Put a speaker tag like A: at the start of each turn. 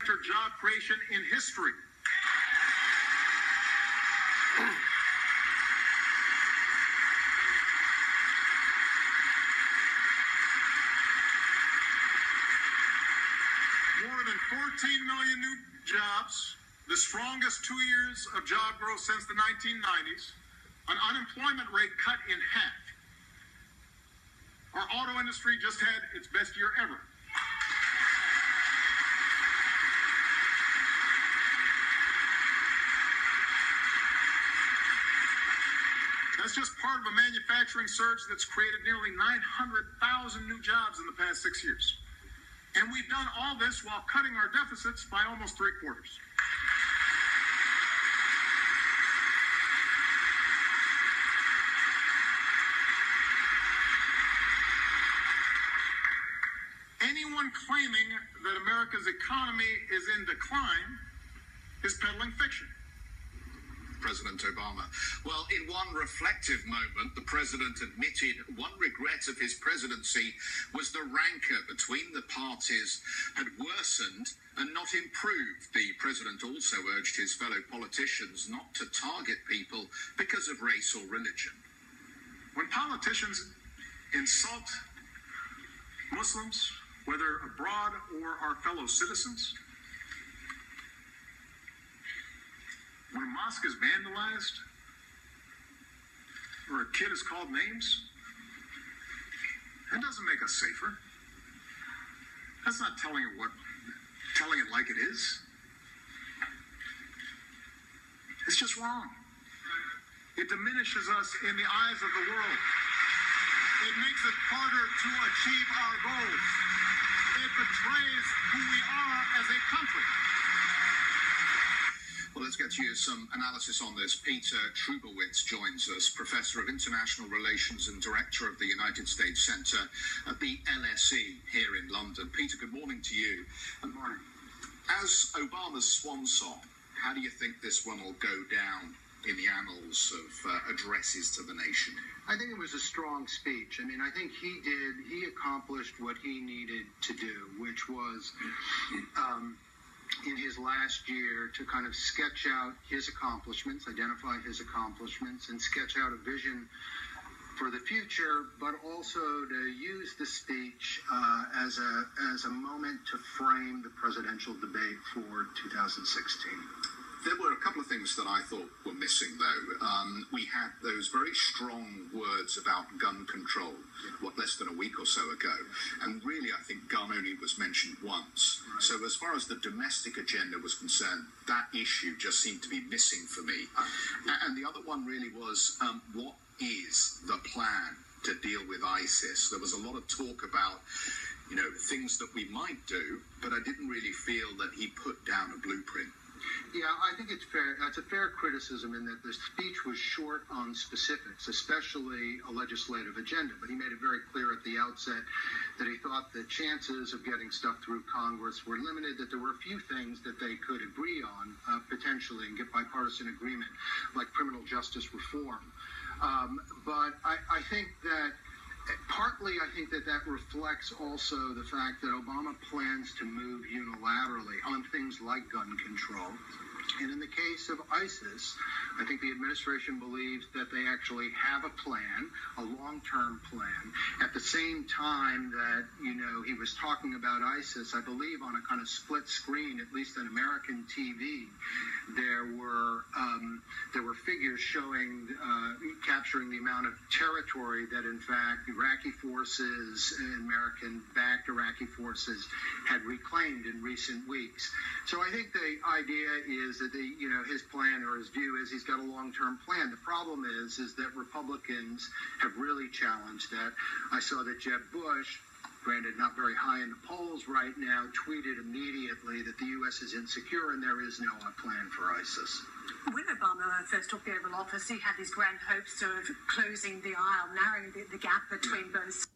A: job creation in history. More than 14 million new jobs, the strongest 2 years of job growth since the 1990s, an unemployment rate cut in half. Our auto industry just had its best year ever. That's just part of a manufacturing surge that's created nearly 900,000 new jobs in the past 6 years. And we've done all this while cutting our deficits by almost 3/4. Anyone claiming that America's economy is in decline is peddling fiction.
B: President Obama. Well, in one reflective moment, the president admitted one regret of his presidency was the rancor between the parties had worsened and not improved. The president also urged his fellow politicians not to target people because of race or religion.
A: When politicians insult Muslims, whether abroad or our fellow citizens, when a mosque is vandalized or a kid is called names, that doesn't make us safer. That's not telling it like it is. It's just wrong. It diminishes us in the eyes of the world. It makes it harder to achieve our goals. It betrays who we are as a country.
B: Well, let's get to you some analysis on this. Peter Trubowitz joins us, Professor of International Relations and Director of the United States Centre at the LSE here in London. Peter, good morning to you.
A: Good morning.
B: As Obama's swan song, how do you think this one will go down in the annals of addresses to the nation?
C: I think it was a strong speech. I mean, I think he accomplished what he needed to do, which was in his last year to kind of sketch out his accomplishments, identify his accomplishments, and sketch out a vision for the future, but also to use the speech as a moment to frame the presidential debate for 2016.
B: There were a couple of things that I thought were missing, though. We had those very strong words about gun control, less than a week or so ago. And really, I think gun only was mentioned once. Right. So as far as the domestic agenda was concerned, that issue just seemed to be missing for me. And the other one really was, what is the plan to deal with ISIS? There was a lot of talk about, things that we might do, but I didn't really feel that he put down a blueprint.
C: Yeah, I think it's fair. That's a fair criticism in that the speech was short on specifics, especially a legislative agenda. But he made it very clear at the outset that he thought the chances of getting stuff through Congress were limited, that there were a few things that they could agree on, potentially, and get bipartisan agreement, like criminal justice reform. But I think that partly, I think that reflects also the fact that Obama plans to move unilaterally on things like gun control. And in the case of ISIS, I think the administration believes that they actually have a plan, a long-term plan. At the same time that, he was talking about ISIS, I believe on a kind of split screen, at least on American TV, there were figures showing, capturing the amount of territory that, in fact, Iraqi forces, American-backed Iraqi forces, had reclaimed in recent weeks. So I think the idea is that his plan or his view is he's got a long-term plan. The problem is that Republicans have really challenged that. I saw that Jeb Bush, granted not very high in the polls right now, tweeted immediately that the U.S. is insecure and there is no plan for ISIS.
D: When Obama first took the Oval Office, he had these grand hopes of closing the aisle, narrowing the gap between both